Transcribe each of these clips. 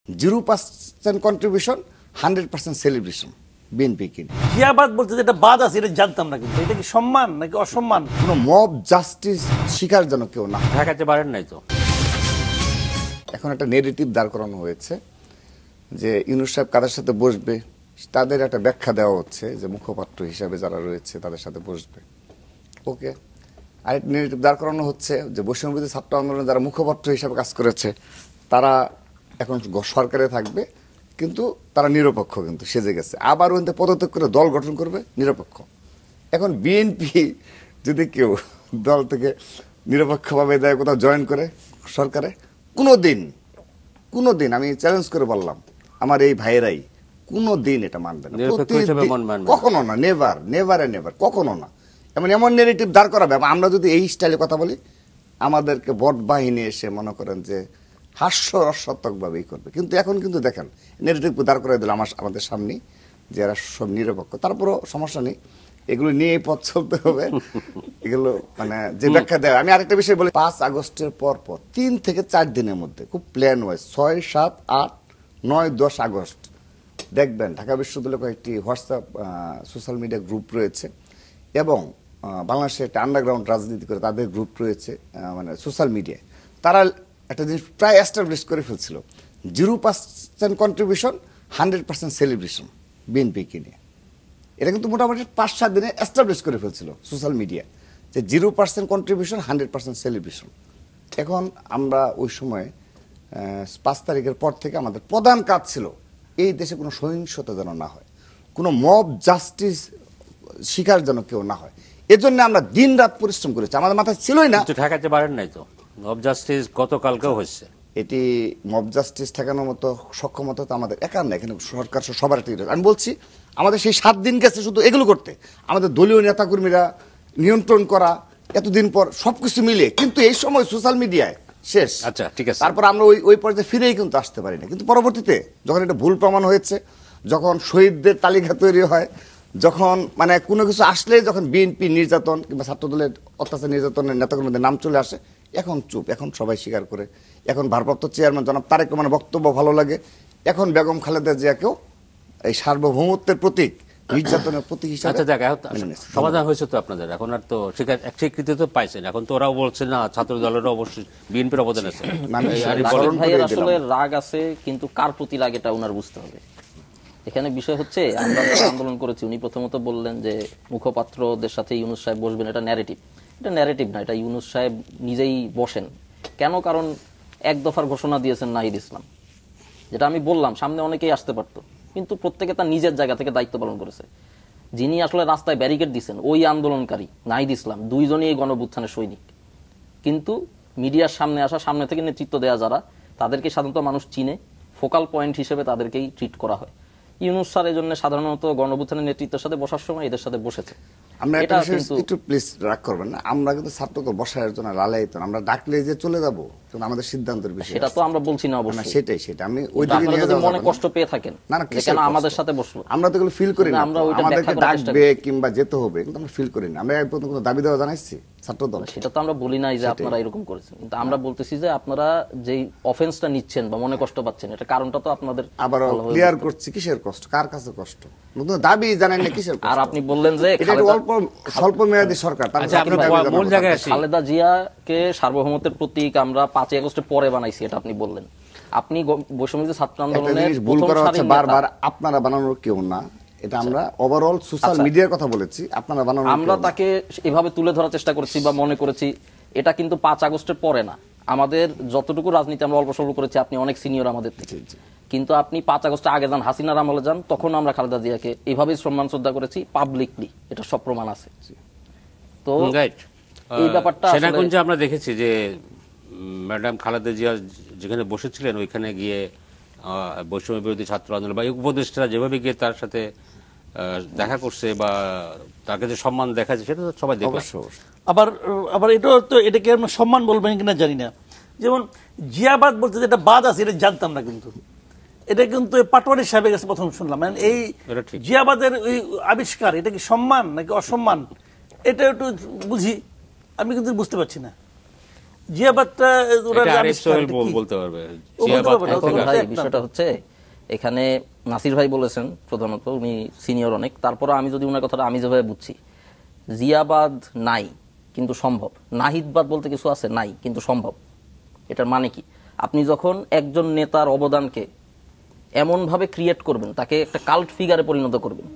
0% contribution 100% celebration BNP কিনে। জিয়াবাদ বলতে যেটা বাদ আছে এটা জানতাম না, কিন্তু এটা কি সম্মান নাকি অসম্মান? কোনো মব জাস্টিস শিকার যেন কেউ না ঠেকাতে পারেন নাই তো। এখন একটা নেগেটিভ দাঁড় করানো হয়েছে যে ইউনূস সাহেব কাদের সাথে বসবে, তাদের একটা ব্যাখ্যা দেওয়া হচ্ছে যে মুখপাত্র হিসাবে যারা রয়েছে তাদের সাথে বসবে। ওকে, আরেকটা নেগেটিভ দাঁড় করানো হচ্ছে যে বৈষম্যবিরোধী ছাত্র আন্দোলনে যারা মুখপাত্র হিসাবে কাজ করেছে তারা এখন সরকারে থাকবে, কিন্তু তারা নিরপেক্ষ কিন্তু সেজে গেছে। আবার ওইতে পদত্যাগ করে দল গঠন করবে নিরপেক্ষ। এখন বিএনপি যদি কেউ দল থেকে নিরপেক্ষভাবে দেয় কোথাও জয়েন করে সরকারে, কোনো দিন আমি চ্যালেঞ্জ করে বললাম আমার এই ভাইয়েরাই কোনো দিন এটা মানবে না, কখনো না, নেভার কখনো না। এমন নেগেটিভ দাঁড় করাবে। আমরা যদি এই স্টাইলে কথা বলি আমাদেরকে বট বাহিনী এসে মনে করেন যে হাস্যরসাত্মকভাবেই করবে। কিন্তু এখন কিন্তু দেখেন নেগেটিভ দাঁড় করে দিল আমাদের সামনে যে এরা সব নিরপেক্ষ। তারপরও সমস্যা নেই, এগুলো নিয়ে পথ চলতে হবে। এগুলো মানে যে ব্যাখ্যা দেয়। আমি আরেকটা বিষয় বলি, 5 আগস্টের পর 3 থেকে 4 দিনের মধ্যে খুব প্ল্যান ওয়াইজ 6, 7, 8, 9, 10 আগস্ট দেখবেন ঢাকা বিশ্ববিদ্যালয়ে কয়েকটি হোয়াটসঅ্যাপ সোশ্যাল মিডিয়া গ্রুপ রয়েছে এবং বাংলাদেশে একটা আন্ডারগ্রাউন্ড রাজনীতি করে তাদের গ্রুপ রয়েছে মানে সোশ্যাল মিডিয়ায়। তারা একটা জিনিস প্রায় এস্টাবলিশ করে ফেলছিল, 0% কন্ট্রিবিউশন 100% সেলিব্রেশন বিএনপিকে নিয়ে। এটা কিন্তু মোটামুটি 5-7 দিনে এস্টাবলিশ করে ফেলছিল সোশ্যাল মিডিয়া যে 0% কন্ট্রিবিউশন 100% সেলিব্রেশন। এখন আমরা ওই সময় 5 তারিখের পর থেকে আমাদের প্রধান কাজ ছিল এই দেশে কোনো সহিংসতা যেন না হয়, কোনো মব জাস্টিস শিকার যেন কেউ না হয়। এজন্য আমরা দিন রাত পরিশ্রম করেছি, আমাদের মাথায় ছিলই না। ঠেকাতে পারেন নাই তো। মব জাস্টিস গতকালকেও হচ্ছে। এটি মব জাস্টিস ঠেকানোর মতো সক্ষমতা তো আমাদের একার না, এখানে সরকার সবার একটা। আমি বলছি আমাদের সেই 7 দিন গেছে শুধু এগুলো করতে, আমাদের দলীয় নেতাকর্মীরা নিয়ন্ত্রণ করা এতদিন পর সবকিছু মিলে। কিন্তু এই সময় সোশ্যাল মিডিয়ায় শেষ। আচ্ছা ঠিক আছে, তারপর আমরা ওই পর্যায়ে ফিরেই কিন্তু আসতে পারি না। কিন্তু পরবর্তীতে যখন এটা ভুল প্রমাণ হয়েছে, যখন শহীদদের তালিকা তৈরি হয়, যখন মানে কোনো কিছু আসলে যখন বিএনপি নির্যাতন কিংবা ছাত্রদলের অত্যাচার নির্যাতনের নেতাকর্মীদের নাম চলে আসে, এখন চুপ, এখন সবাই স্বীকার করে। এখন ভারপ্রাপ্ত চেয়ারম্যান জনাব তারেক রহমানের বক্তব্য ভালো লাগে। এখন বেগম খালেদা জিয়াকেও এই সার্বভৌমত্বের প্রতীক, নির্যাতনের প্রতীক হিসাবে সমাধান হয়েছে তো আপনাদের। এখন আর তো স্বীকৃতি তো পাইছেন। এখন তো ওরাও বলছে না, ছাত্র দলেরও অবশ্যই বিএনপির অবদান আছে। আসলে রাগ আছে, কিন্তু কার প্রতি রাগ এটা ওনার বুঝতে হবে। এখানে বিষয় হচ্ছে আমরা আন্দোলন করেছি, উনি প্রথমত বললেন যে মুখপাত্রদের সাথে ইউনূস সাহেব বসবেন, এটা ন্যারেটিভ। এটা ন্যারেটিভ না, এটা ইউনূস সাহেব নিজেই বসেন। কেন? কারণ 1 দফার ঘোষণা দিয়েছেন নাহিদ ইসলাম, যেটা আমি বললাম সামনে অনেকেই আসতে পারতো, কিন্তু প্রত্যেকে তার নিজের জায়গা থেকে দায়িত্ব পালন করেছে। যিনি আসলে রাস্তায় ব্যারিকেড দিয়েছেন ওই আন্দোলনকারী নাহিদ ইসলাম, 2 জনই এই গণঅভ্যুত্থানের সৈনিক। কিন্তু মিডিয়ার সামনে আসা, সামনে থেকে নেতৃত্ব দেওয়া যারা, তাদেরকে সাধারণত মানুষ চিনে, ফোকাল পয়েন্ট হিসেবে তাদেরকেই ট্রিট করা হয়। ইউনূস স্যার এই জন্য সাধারণত গণঅভ্যুত্থানের নেতৃত্বের সাথে বসার সময় এদের সাথে বসেছে। আমরা একটু প্লিজ রাগ করবেন না, আমরা কিন্তু ছাত্রকে বসার জন্য লালায়িত না। আমরা ডাকলে যে চলে যাবো কিন্তু আমাদের সিদ্ধান্তের বিষয় সেটা তো আমরা বলছি না অবশ্যই। সেটাই আমি ওই দিকে নিয়ে যাব। মনে কষ্ট পেয়ে থাকেন কেন আমাদের সাথে বসবো, আমরা তো এগুলো ফিল করি না। আমাদেরকে ডাকবে কিংবা যেতে হবে কিন্তু আমরা ফিল করি না। আমরা এর প্রতি কোনো দাবি দেওয়া জানাইছি ছাত্রদল, সেটা তো আমরা বলি নাই যে আপনারা এরকম করেছেন, কিন্তু আমরা বলতেছি যে আপনারা যেই অফেন্সটা নিচ্ছেন বা মনে কষ্ট পাচ্ছেন, এটা কারণটা তো আপনাদের আবার ক্লিয়ার করছি। কিসের কষ্ট, কার কাছে কষ্ট, নতুন দাবি জানেন না কিসের কষ্ট। আর আপনি বললেন যে এটা অল্প স্বল্প মেয়াদী সরকার, খালেদা জিয়াকে সার্বভৌমত্বের প্রতীক আমরা 5 আগস্টের পরে বানাইছি, এটা আপনি বললেন। আপনি বৈষম্যবিরোধী ছাত্র আন্দোলনের ভুল করা হচ্ছে বারবার, আপনারা বানানোর কেউ না। এটা আমরা ওভারঅল সোশ্যাল মিডিয়ার কথা বলেছি, আপনারা বানানো। আমরা তাকে এভাবে তুলে ধরার চেষ্টা করেছি বা মনে করেছি, এটা কিন্তু 5 আগস্টের পরে না। আমাদের যতটুকু রাজনীতি আমরা অল্প স্বল্প করেছি, আপনি অনেক সিনিয়র আমাদের থেকে, কিন্তু আপনি 5 আগস্টে আগে যান, হাসিনার আমলে যান, তখন আমরা খালেদা জিয়াকে এইভাবেই সম্মান শ্রদ্ধা করেছি পাবলিকলি, এটা সব প্রমাণ আছে। তো এই ব্যাপারটা সেনাকুঞ্জে আমরা দেখেছি যে ম্যাডাম খালেদা জিয়া যেখানে বসেছিলেন ওইখানে গিয়ে বৈষম্য বিরোধী ছাত্র আন্দোলন বা উপদেষ্টারা যেভাবে গিয়ে তার সাথে দেখা করছে বা তার কাছে সম্মান দেখাচ্ছে, সেটা তো সবাই দেখবে। আবার এটাকে আমরা সম্মান বলবেন কিনা জানি না। যেমন জিয়াবাদ বলতে যেটা বাদ আছে এটা জানতাম না, কিন্তু এটা কিন্তু পাটোয়ারি সাহেবের কাছে প্রথম শুনলাম। মানে এই জিয়াবাদের ওই আবিষ্কার, এটা কি সম্মান নাকি অসম্মান, এটা একটু বুঝি, আমি কিন্তু বুঝতে পারছি না। জিয়াবাদটা ওরা এটা আরিফ আবিষ্কার, সোহেল এটা কি? বলতে পারবে ও বলতে জিয়াবাদ পারবে না, কোথা থেকে ও ভাই একটা- বিষয়টা হচ্ছে এখানে নাসির ভাই বলেছেন প্রধানত, উনি সিনিয়র অনেক, তারপরে আমি যদি ওনার কথাটা আমি যেভাবে বুঝছি, জিয়াবাদ নাই কিন্তু সম্ভব, নাহিদবাদ বলতে কিছু আছে নাই কিন্তু সম্ভব। এটার মানে কি, আপনি যখন একজন নেতার অবদানকে এমনভাবে ক্রিয়েট করবেন, তাকে একটা কাল্ট ফিগারে পরিণত করবেন,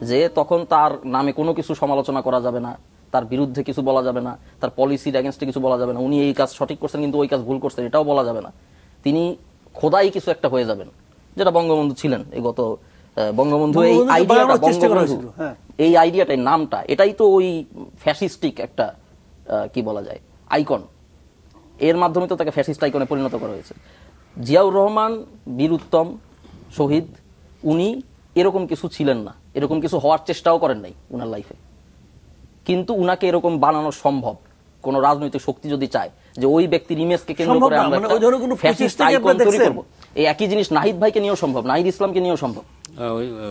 যে তখন তার নামে কোনো কিছু সমালোচনা করা যাবে না, তার বিরুদ্ধে কিছু বলা যাবে না, তার পলিসির এগেনস্টে কিছু বলা যাবে না, উনি এই কাজ সঠিক করছেন কিন্তু ওই কাজ ভুল করছেন এটাও বলা যাবে না, তিনি খোদাই কিছু একটা হয়ে যাবেন, যেটা বঙ্গবন্ধু ছিলেন। এই গত বঙ্গবন্ধু এই বঙ্গবন্ধুকে আইডিয়াটা, বানানোর চেষ্টা করা বঙ্গবন্ধু হয়েছিল, হ্যাঁ। এই আইডিয়াটাই, নামটা, এটাই তো ওই ফ্যাসিস্টিক একটা কি বলা যায় আইকন, এর মাধ্যমে তো তাকে ফ্যাসিস্ট আইকনে পরিণত করা হয়েছে। জিয়াউর রহমান বীরুত্তম শহীদ, উনি এরকম কিছু ছিলেন না, এরকম কিছু হওয়ার চেষ্টাও করেন নাই উনার লাইফে, কিন্তু উনাকে এরকম বানানো সম্ভব কোন রাজনৈতিক শক্তি যদি চায় যে ওই ব্যক্তির ইমেজকে কেন্দ্র সম্ভব করে না, আমরা মানে ওই ধরনের কোনো ফ্যাসিস্ট প্রচেষ্টাকে আইকন আপনারা তৈরি দেখছেন? করব। এই একই জিনিস নাহিদ ভাইকে নিয়েও সম্ভব, নাহিদ ইসলামকে নিয়েও সম্ভব।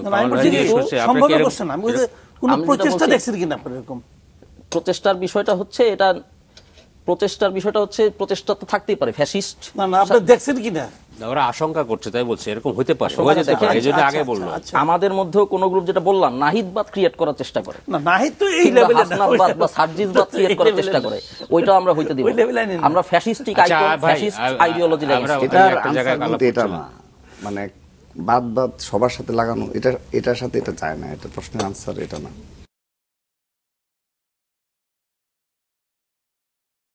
না, আমি বলছি যে সম্ভব করছেন না, আমি বলছি কোনো আমি যেটা প্রচেষ্টা বলছি- দেখছেন কিনা আপনার এরকম? প্রচেষ্টার বিষয়টা হচ্ছে এটা, প্রচেষ্টা তো থাকতেই পারে, ফ্যাসিস্ট না না, আপনি দেখছেন কিনা? ওরা আশঙ্কা করছে, তাই বলছে এরকম হতে পারে, আশঙ্কা হয়ে যেতে দেখেন, পারে, এই জন্য আচ্ছা, আগে আচ্ছা, বললো। আচ্ছা। আমাদের মধ্যেও কোন গ্রুপ, যেটা বললাম, নাহিদবাদ ক্রিয়েট করার চেষ্টা করে, না, নাহিদ তো এই কিংবা লেভেলে না, হাসনাতবাদ বা সার্জিসবাদ ক্রিয়েট করার চেষ্টা করে, ওইটা আমরা হইতে দিব ওই লেভেলে আনেন না। আমরা ফ্যাসিস্টিক আচ্ছা, আইকন, ভাই, ফ্যাসিস্ট আইডিওলজি আমরা- এটার একটা জায়গায় আনসার আলাপ কিন্তু এটা করছিলাম। না, মানে বাদ সবার সাথে লাগানো, এটার সাথে এটা যায় না, এটা প্রশ্নের আনসার এটা না।